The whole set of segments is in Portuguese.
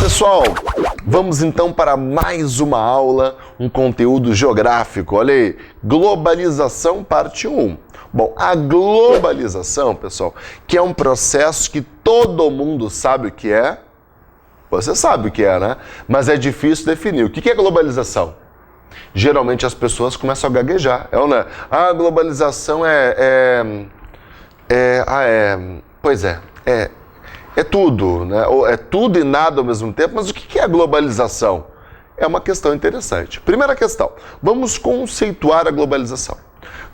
pessoal, vamos então para mais uma aula, um conteúdo geográfico. Olha aí, globalização parte 1. Bom, a globalização, pessoal, que é um processo que todo mundo sabe o que é. Você sabe o que é, né? Mas é difícil definir. O que é globalização? Geralmente as pessoas começam a gaguejar, é ou não é? A globalização é tudo, né? É tudo e nada ao mesmo tempo, mas o que é a globalização? É uma questão interessante. Primeira questão, vamos conceituar a globalização.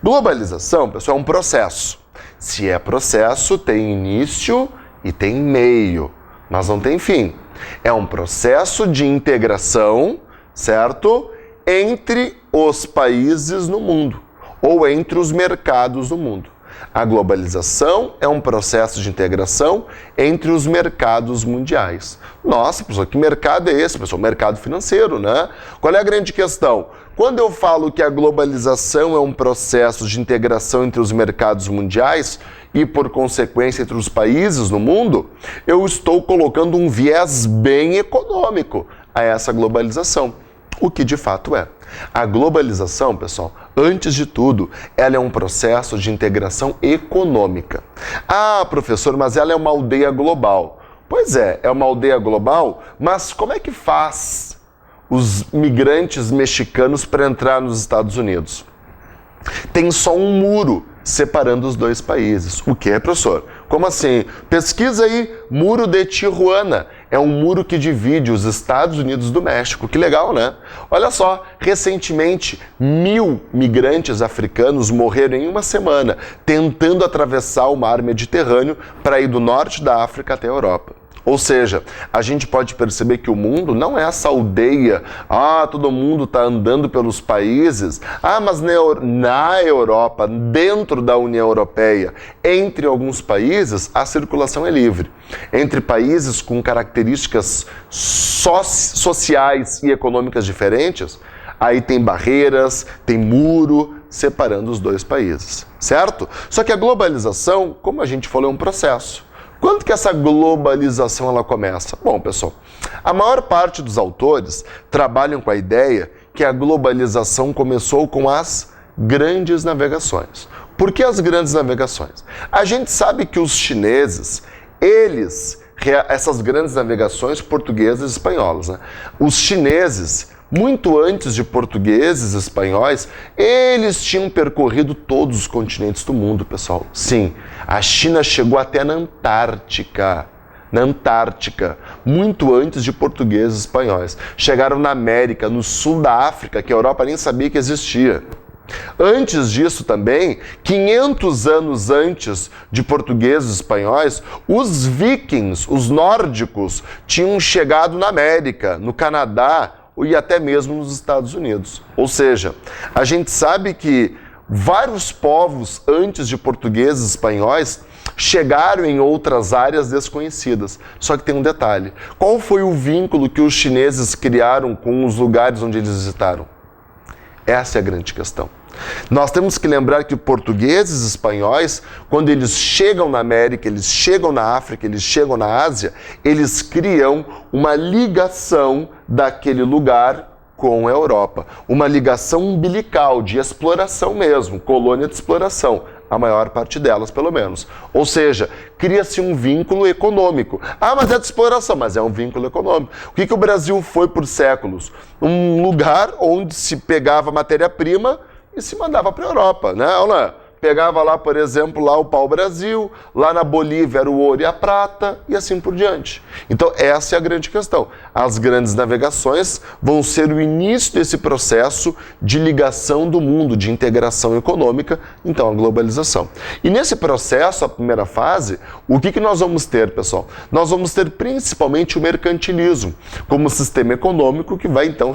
Globalização, pessoal, é um processo. Se é processo, tem início e tem meio, mas não tem fim. É um processo de integração, certo? Entre os países no mundo, ou entre os mercados do mundo. A globalização é um processo de integração entre os mercados mundiais. Nossa, pessoal, que mercado é esse, pessoal? Mercado financeiro, né? Qual é a grande questão? Quando eu falo que a globalização é um processo de integração entre os mercados mundiais e, por consequência, entre os países no mundo, eu estou colocando um viés bem econômico a essa globalização. O que de fato é. A globalização, pessoal, antes de tudo, ela é um processo de integração econômica. Ah, professor, mas ela é uma aldeia global. Pois é uma aldeia global, mas como é que faz os migrantes mexicanos para entrar nos Estados Unidos? Tem só um muro separando os dois países. O que é, professor? Como assim? Pesquisa aí, Muro de Tijuana. É um muro que divide os Estados Unidos do México. Que legal, né? Olha só, recentemente, 1.000 migrantes africanos morreram em uma semana tentando atravessar o mar Mediterrâneo para ir do norte da África até a Europa. Ou seja, a gente pode perceber que o mundo não é essa aldeia, todo mundo está andando pelos países, mas na Europa, dentro da União Europeia, entre alguns países, a circulação é livre. Entre países com características sociais e econômicas diferentes, aí tem barreiras, tem muro separando os dois países, certo? Só que a globalização, como a gente falou, é um processo. Quando que essa globalização ela começa? Bom, pessoal, a maior parte dos autores trabalham com a ideia que a globalização começou com as grandes navegações. Por que as grandes navegações? A gente sabe que os chineses, essas grandes navegações portuguesas e espanholas, né? Os chineses, muito antes de portugueses e espanhóis, eles tinham percorrido todos os continentes do mundo, pessoal. Sim, a China chegou até na Antártica, muito antes de portugueses e espanhóis. Chegaram na América, no sul da África, que a Europa nem sabia que existia. Antes disso também, 500 anos antes de portugueses e espanhóis, os vikings, os nórdicos, tinham chegado na América, no Canadá, e até mesmo nos Estados Unidos. Ou seja, a gente sabe que vários povos antes de portugueses e espanhóis chegaram em outras áreas desconhecidas. Só que tem um detalhe. Qual foi o vínculo que os chineses criaram com os lugares onde eles visitaram? Essa é a grande questão. Nós temos que lembrar que portugueses e espanhóis, quando eles chegam na América, eles chegam na África, eles chegam na Ásia, eles criam uma ligação daquele lugar com a Europa. Uma ligação umbilical, de exploração mesmo, colônia de exploração. A maior parte delas, pelo menos. Ou seja, cria-se um vínculo econômico. Mas é de exploração, mas é um vínculo econômico. O que o Brasil foi por séculos? Um lugar onde se pegava matéria-prima e se mandava para a Europa, né? Pegava lá, por exemplo, lá o pau-brasil, lá na Bolívia era o ouro e a prata e assim por diante. Então essa é a grande questão. As grandes navegações vão ser o início desse processo de ligação do mundo, de integração econômica, então a globalização. E nesse processo, a primeira fase, o que nós vamos ter, pessoal? Nós vamos ter principalmente o mercantilismo, como sistema econômico que vai então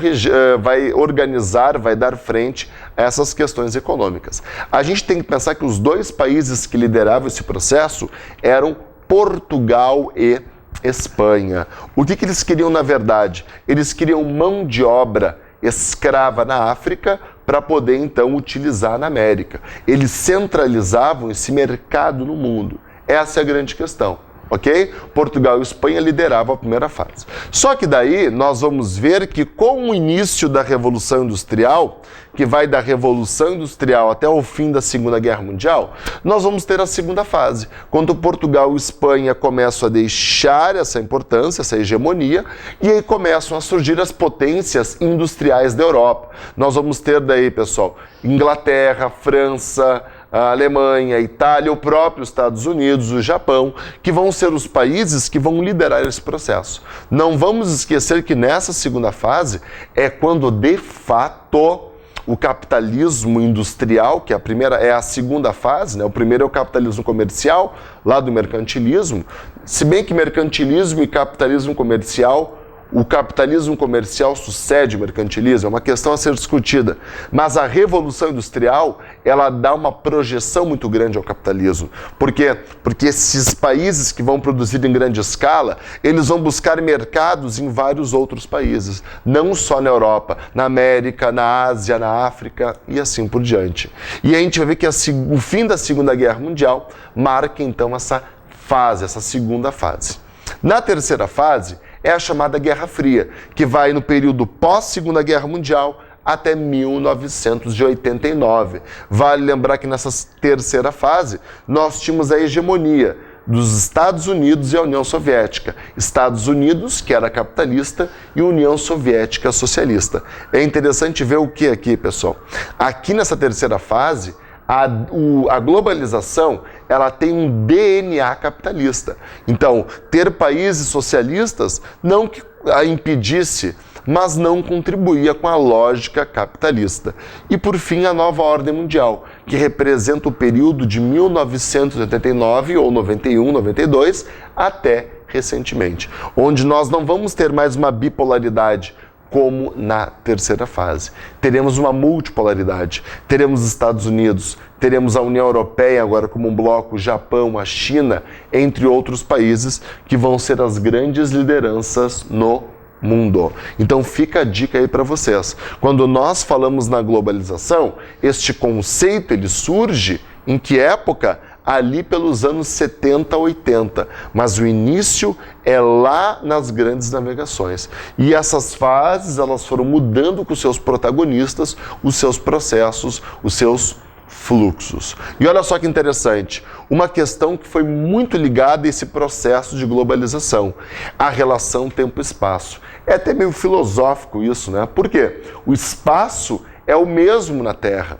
vai organizar, vai dar frente a essas questões econômicas. A gente tem que pensar que os dois países que lideravam esse processo eram Portugal e Espanha. O que eles queriam na verdade? Eles queriam mão de obra escrava na África para poder então utilizar na América. Eles centralizavam esse mercado no mundo. Essa é a grande questão. ok? Portugal e Espanha lideravam a primeira fase. Só que daí nós vamos ver que com o início da Revolução Industrial, que vai da Revolução Industrial até o fim da Segunda Guerra Mundial, nós vamos ter a segunda fase, quando Portugal e Espanha começam a deixar essa importância, essa hegemonia, e aí começam a surgir as potências industriais da Europa. Nós vamos ter daí, pessoal, Inglaterra, França, a Alemanha, a Itália, o próprio Estados Unidos, o Japão, que vão ser os países que vão liderar esse processo. Não vamos esquecer que nessa segunda fase é quando, de fato, o capitalismo industrial, que a primeira é a segunda fase, né? O primeiro é o capitalismo comercial, lá do mercantilismo, se bem que mercantilismo e capitalismo comercial, o capitalismo comercial sucede o mercantilismo, é uma questão a ser discutida. Mas a Revolução Industrial, ela dá uma projeção muito grande ao capitalismo. Por quê? Porque esses países que vão produzir em grande escala, eles vão buscar mercados em vários outros países. Não só na Europa, na América, na Ásia, na África e assim por diante. E a gente vai ver que o fim da Segunda Guerra Mundial marca então essa fase, essa segunda fase. Na terceira fase, é a chamada Guerra Fria, que vai no período pós-Segunda Guerra Mundial até 1989. Vale lembrar que nessa terceira fase, nós tínhamos a hegemonia dos Estados Unidos e a União Soviética. Estados Unidos, que era capitalista, e União Soviética socialista. É interessante ver o que aqui, pessoal? Aqui nessa terceira fase, a globalização, ela tem um DNA capitalista. Então, ter países socialistas não que a impedisse, mas não contribuía com a lógica capitalista. E, por fim, a nova ordem mundial, que representa o período de 1989 ou 91, 92, até recentemente, onde nós não vamos ter mais uma bipolaridade, como na terceira fase. Teremos uma multipolaridade, teremos Estados Unidos, teremos a União Europeia agora como um bloco, o Japão, a China, entre outros países que vão ser as grandes lideranças no mundo. Então fica a dica aí para vocês. Quando nós falamos na globalização, este conceito ele surge em que época? Ali pelos anos 70, 80, mas o início é lá nas grandes navegações. E essas fases, elas foram mudando com os seus protagonistas, os seus processos, os seus fluxos. E olha só que interessante, uma questão que foi muito ligada a esse processo de globalização, a relação tempo-espaço. É até meio filosófico isso, né? Por quê? O espaço é o mesmo na Terra.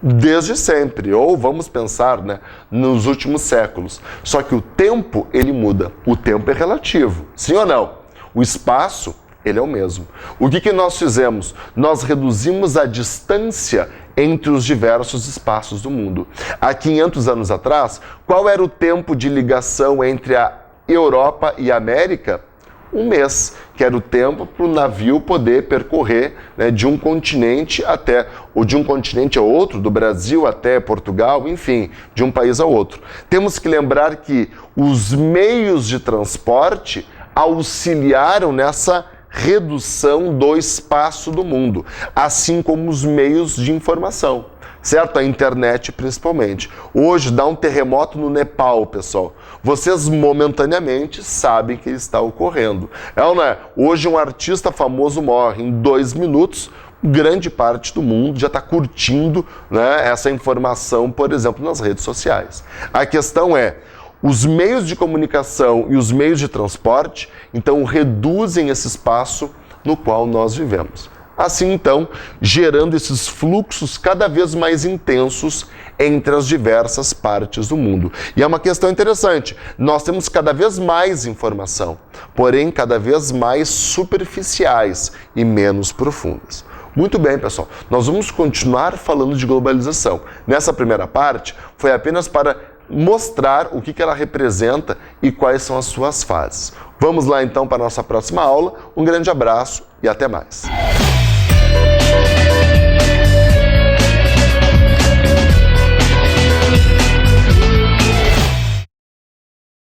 Desde sempre, ou vamos pensar, né, nos últimos séculos. Só que o tempo, ele muda. O tempo é relativo, sim ou não? O espaço, ele é o mesmo. O que nós fizemos? Nós reduzimos a distância entre os diversos espaços do mundo. Há 500 anos atrás, qual era o tempo de ligação entre a Europa e a América? Um mês, que era o tempo para o navio poder percorrer, né, de um continente até, ou de um continente a outro, do Brasil até Portugal, enfim, de um país a outro. Temos que lembrar que os meios de transporte auxiliaram nessa redução do espaço do mundo, assim como os meios de informação. Certo? A internet principalmente. Hoje dá um terremoto no Nepal, pessoal. Vocês momentaneamente sabem que ele está ocorrendo. É ou não é? Hoje um artista famoso morre em 2 minutos, grande parte do mundo já está curtindo, né, essa informação, por exemplo, nas redes sociais. A questão é, os meios de comunicação e os meios de transporte, então, reduzem esse espaço no qual nós vivemos. Assim, então, gerando esses fluxos cada vez mais intensos entre as diversas partes do mundo. E é uma questão interessante, nós temos cada vez mais informação, porém cada vez mais superficiais e menos profundas. Muito bem, pessoal, nós vamos continuar falando de globalização. Nessa primeira parte, foi apenas para mostrar o que ela representa e quais são as suas fases. Vamos lá então para a nossa próxima aula. Um grande abraço e até mais.